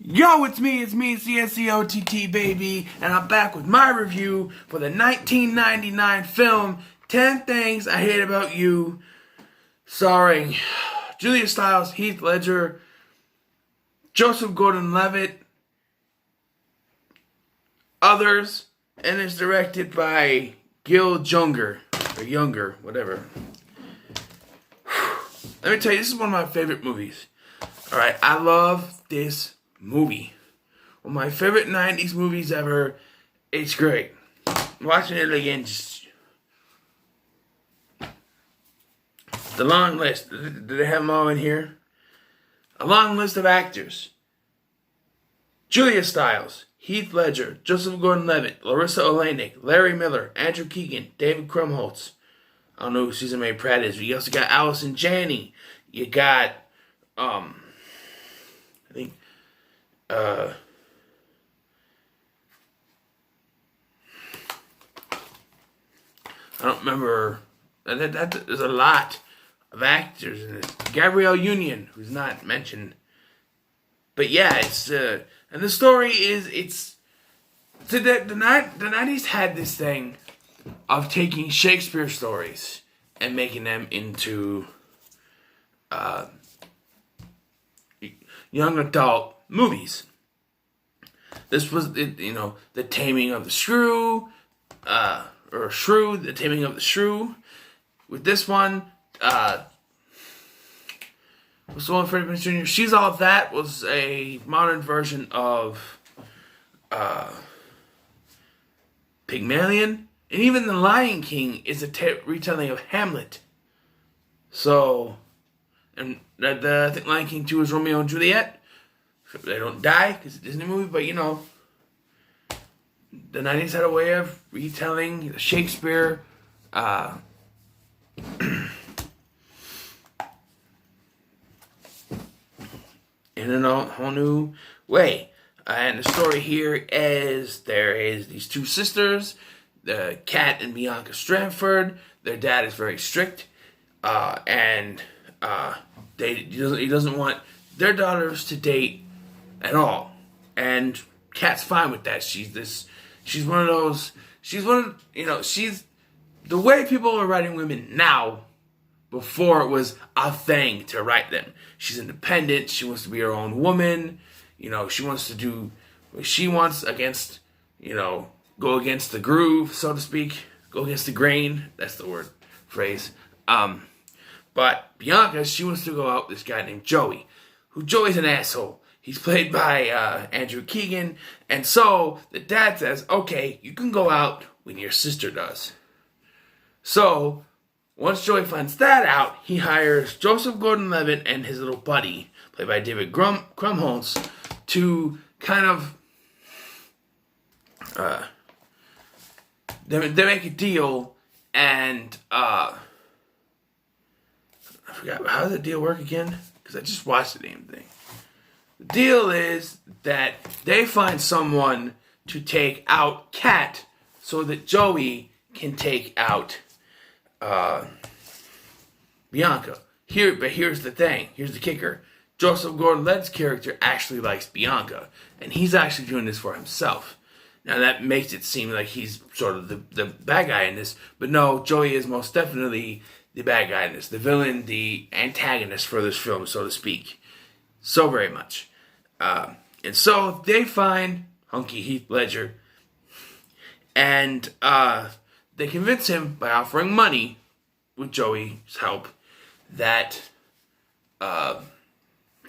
Yo, it's me, CSCOTT, baby, and I'm back with my review for the 1999 film 10 Things I Hate About You, starring Julia Stiles, Heath Ledger, Joseph Gordon-Levitt, others, and it's directed by Gil Junger, or Younger, whatever. Let me tell you, this is one of my favorite movies. Alright, I love this movie. One of my favorite 90s movies ever. It's great. Watching it again, just... The long list. Did they have them all in here? A long list of actors. Julia Stiles, Heath Ledger, Joseph Gordon-Levitt, Larissa Oleynik, Larry Miller, Andrew Keegan, David Krumholtz. I don't know who Susan May Pratt is, but you also got Allison Janney. You got, I think, I don't remember. There's a lot of actors in it. Gabrielle Union, who's not mentioned. But yeah, it's, and the story is, so the 90s had this thing of taking Shakespeare stories and making them into young adult movies. This was, The Taming of the Shrew, The Taming of the Shrew. With this one, what's the one, Freddie Prinze Jr.? She's All of That was a modern version of Pygmalion. And even The Lion King is a retelling of Hamlet. So, and I think Lion King 2 is Romeo and Juliet. They don't die because it's a Disney movie, but the 90s had a way of retelling Shakespeare in a whole new way. And the story here is there is these two sisters, Kat and Bianca Stratford. Their dad is very strict, and he doesn't want their daughters to date at all. And Kat's fine with that. She's the way people are writing women now. Before it was a thing to write them. She's independent. She wants to be her own woman. She wants to do what she wants against, go against the groove, so to speak. Go against the grain. That's the phrase. But Bianca, she wants to go out with this guy named Joey's an asshole. He's played by Andrew Keegan. And so the dad says, okay, you can go out when your sister does. So once Joey finds that out, he hires Joseph Gordon-Levitt and his little buddy, played by David Krumholtz, to kind of they make a deal, and I forgot, how does the deal work again? Because I just watched the damn thing. The deal is that they find someone to take out Kat so that Joey can take out Bianca. But here's the thing. Here's the kicker. Joseph Gordon-Levitt's character actually likes Bianca, and he's actually doing this for himself. Now that makes it seem like he's sort of the bad guy in this, but no, Joey is most definitely the bad guy in this, the villain, the antagonist for this film, so to speak. So very much. And so they find hunky Heath Ledger, and they convince him by offering money, with Joey's help, that to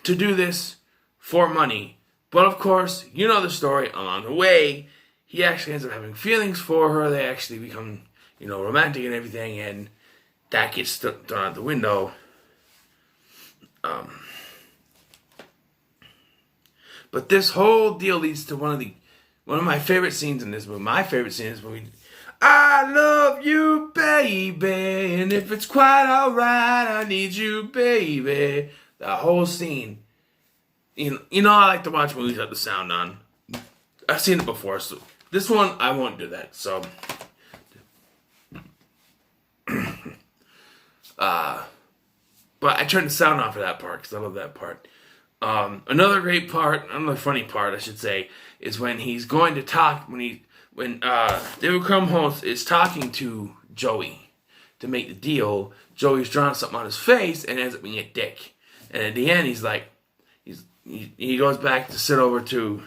do this for money. But of course, you know the story. Along the way, he actually ends up having feelings for her. They actually become, romantic and everything, and that gets thrown out the window. But this whole deal leads to one of my favorite scenes in this movie. My favorite scene in this movie. I love you, baby, and if it's quite alright, I need you, baby. The whole scene. I like to watch movies with the sound on. I've seen it before, so this one, I won't do that, so. But I turned the sound on for that part, because I love that part. Another great part, another funny part, I should say, is when he's going to talk when David Krumholtz is talking to Joey to make the deal. Joey's drawing something on his face and ends up being a dick. And at the end, he's like, he goes back to sit over to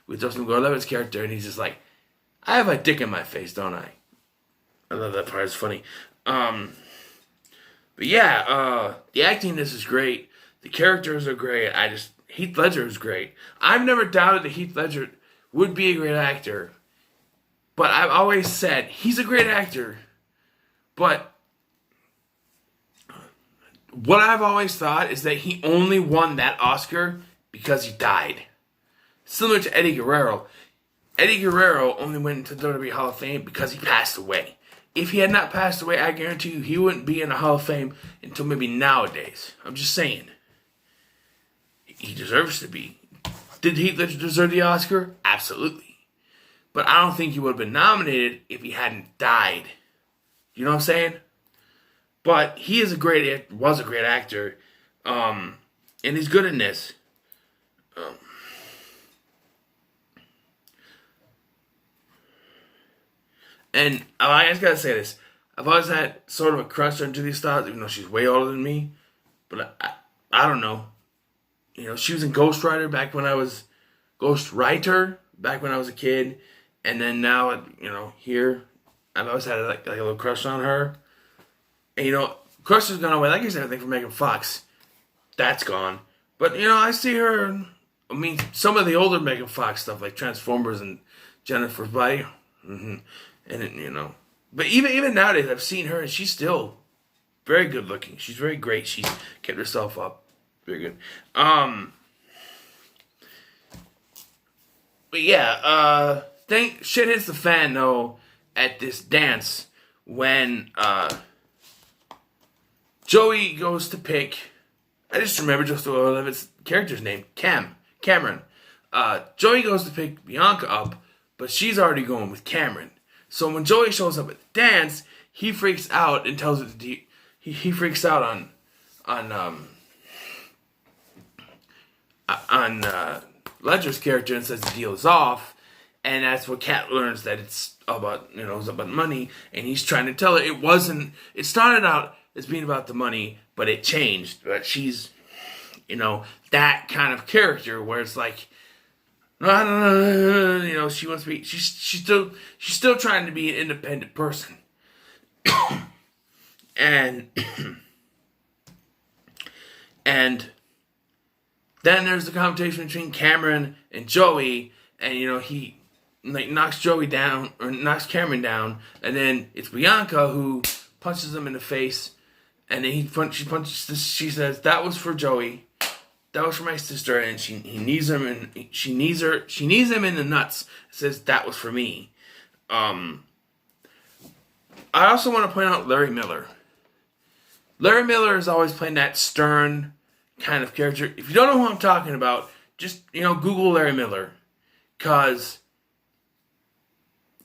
with Justin Gordon-Levitt's character, and he's just like, I have a dick in my face, don't I? I love that part. It's funny. But yeah, the acting in this is great. The characters are great. Heath Ledger is great. I've never doubted that Heath Ledger would be a great actor. But I've always said, he's a great actor. But what I've always thought is that he only won that Oscar because he died. Similar to Eddie Guerrero. Eddie Guerrero only went into the WWE Hall of Fame because he passed away. If he had not passed away, I guarantee you he wouldn't be in the Hall of Fame until maybe nowadays. I'm just saying. He deserves to be. Did Heath Ledger deserve the Oscar? Absolutely. But I don't think he would have been nominated if he hadn't died. You know what I'm saying? But he is was a great actor. And he's good in this. And I just gotta say this. I've always had sort of a crush on Julia Stiles, even though she's way older than me. But I don't know. You know, she was in Ghost Rider back when I was a kid. And then now, you know, here, I've always had like a little crush on her. And, you know, crush has gone away. Like I said, everything from Megan Fox. That's gone. But, you know, I see her, I mean, some of the older Megan Fox stuff, like Transformers and Jennifer's Body. Mm-hmm. And, you know, but even nowadays, I've seen her and she's still very good looking. She's very great. She's kept herself up. Very good. But yeah, shit hits the fan though at this dance when Joey goes to pick. I just remember just of its character's name, Cameron. Joey goes to pick Bianca up, but she's already going with Cameron. So when Joey shows up at the dance, he freaks out and tells it to he freaks out on Ledger's character and says the deal is off, and that's what Kat learns, that it's about money, and he's trying to tell her it started out as being about the money, but it changed. But she's, you know, that kind of character where it's like, you know, she wants to be, she's still trying to be an independent person. and then there's the confrontation between Cameron and Joey, and you know, he like knocks Cameron down, and then it's Bianca who punches him in the face, and then she says, that was for Joey. That was for my sister, and she knees him in the nuts. Says that was for me. I also want to point out Larry Miller. Larry Miller is always playing that stern kind of character. If you don't know who I'm talking about, just, you know, Google Larry Miller, cause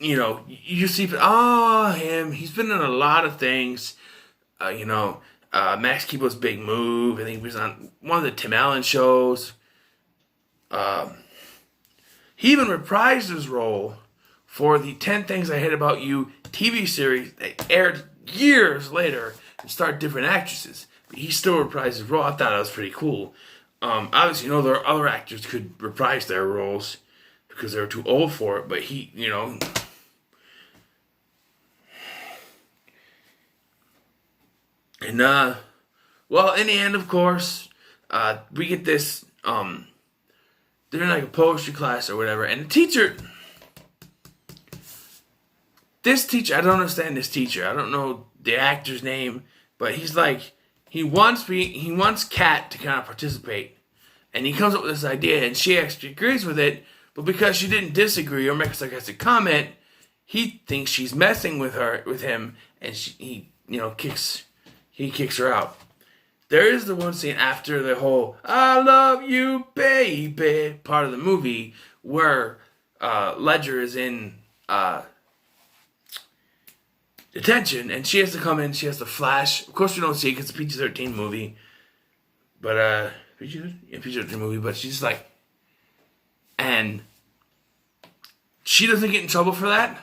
you know, you see, him. He's been in a lot of things. You know. Max Keebo's Big Move. I think he was on one of the Tim Allen shows. He even reprised his role for the 10 Things I Hate About You TV series that aired years later and starred different actresses. But he still reprised his role. I thought that was pretty cool. Obviously, you know, there are other actors could reprise their roles because they were too old for it. But he, you know... And, well, in the end, of course, we get this, they're in like a poetry class or whatever, and this teacher, I don't understand this teacher, I don't know the actor's name, but he's like, he wants Kat to kind of participate, and he comes up with this idea, and she actually agrees with it, but because she didn't disagree or make a sarcastic comment, he thinks she's messing with him, and he kicks her out. There is the one scene after the whole "I love you, baby" part of the movie where Ledger is in detention, and she has to come in. She has to flash. Of course, we don't see it because it's a PG-13 movie. But PG-13 movie, but she's like, and she doesn't get in trouble for that.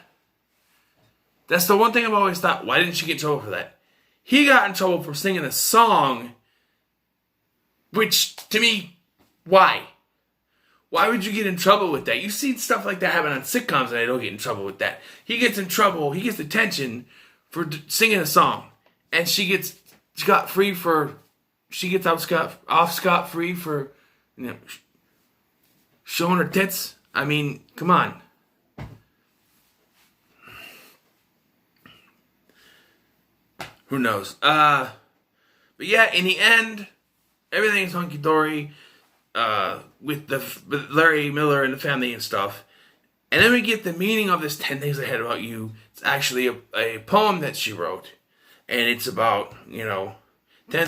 That's the one thing I've always thought. Why didn't she get in trouble for that? He got in trouble for singing a song, which, to me, why? Why would you get in trouble with that? You see stuff like that happen on sitcoms and they don't get in trouble with that. He gets in trouble, he gets attention for singing a song. And she gets scot-free for, she gets off scot-free for, showing her tits. I mean, come on. Who knows? But yeah, in the end, everything's hunky-dory with Larry Miller and the family and stuff. And then we get the meaning of this 10 Things I Hate About You. It's actually a poem that she wrote. And it's about, 10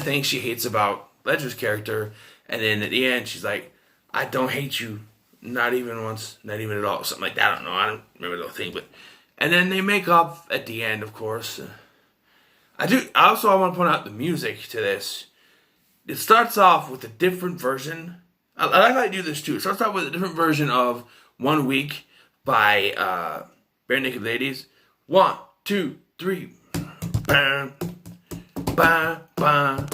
things she hates about Ledger's character. And then at the end, she's like, I don't hate you. Not even once. Not even at all. Something like that. I don't know. I don't remember the whole thing. And then they make up at the end, of course. I want to point out the music to this. It starts off with a different version. I like how I do this too. It starts off with a different version of 1 Week by Bare Naked Ladies. 1, 2, 3. Bam, bam, bam.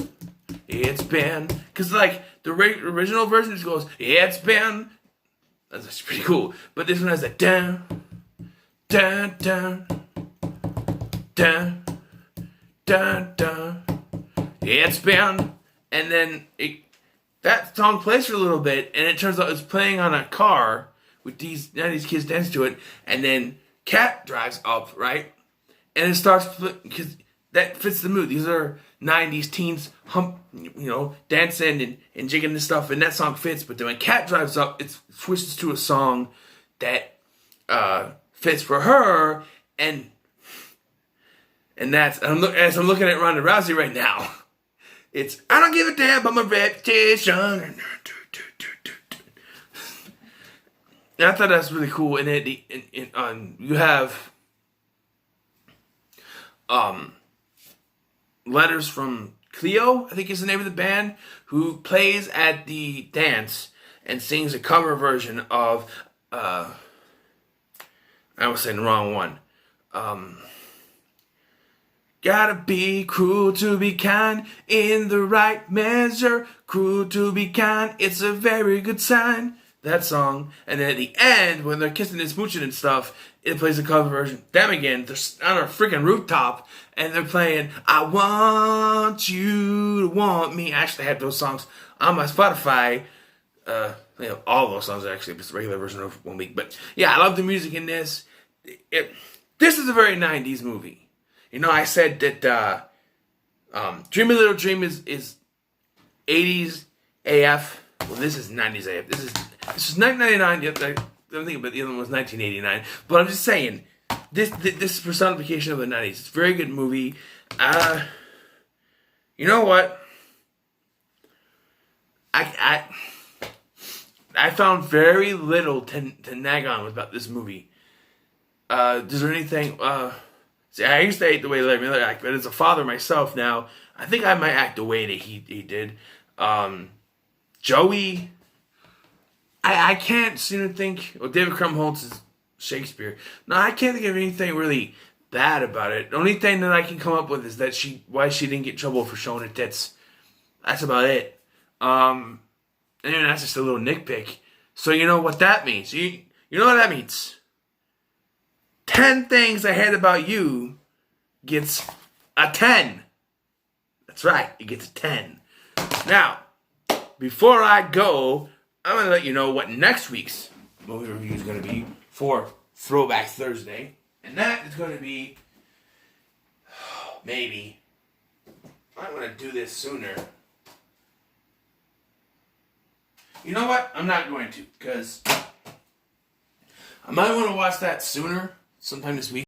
It's been. Because like the original version just goes, it's been. That's actually pretty cool. But this one has a dun, dun, dun, dun. Dun, dun. It's been, and then that song plays for a little bit, and it turns out it's playing on a car with these kids dance to it, and then Cat drives up, right, and it starts because that fits the mood. These are 90s teens dancing and jigging and stuff, and that song fits. But then when Cat drives up, it switches to a song that fits for her, and that's, as I'm looking at Ronda Rousey right now, it's, I don't give a damn about my reputation. And I thought that's really cool. And you have Letters from Cleo, I think is the name of the band, who plays at the dance and sings a cover version of, I was saying the wrong one. Gotta be cruel to be kind, in the right measure. Cruel to be kind, it's a very good sign. That song. And then at the end, when they're kissing and smooching and stuff, it plays a cover version. Them again, they're on a freaking rooftop, and they're playing, I Want You to Want Me. I actually have those songs on my Spotify. All those songs are actually just a regular version of 1 Week. But yeah, I love the music in this. This is a very 90s movie. I said that Dream a Little Dream is 80s AF. Well, this is 90s AF. This is 1999. I'm thinking, but the other one was 1989. But I'm just saying, this personification of the 90s. It's a very good movie. You know what? I found very little to nag on about this movie. Is there anything? See, I used to hate the way Larry Miller acted, but as a father myself now, I think I might act the way that he did. Joey, I can't seem to think. Well, David Krumholtz is Shakespeare. No, I can't think of anything really bad about it. The only thing that I can come up with is that why she didn't get in trouble for showing her tits. That's about it. And that's just a little nitpick. So you know what that means. You know what that means. 10 Things I Hate About You gets a 10. That's right, it gets a 10. Now, before I go, I'm going to let you know what next week's movie review is going to be for Throwback Thursday. And that is going to be, maybe, I'm going to do this sooner. You know what? I'm not going to, because I might want to watch that sooner. Sometime this week.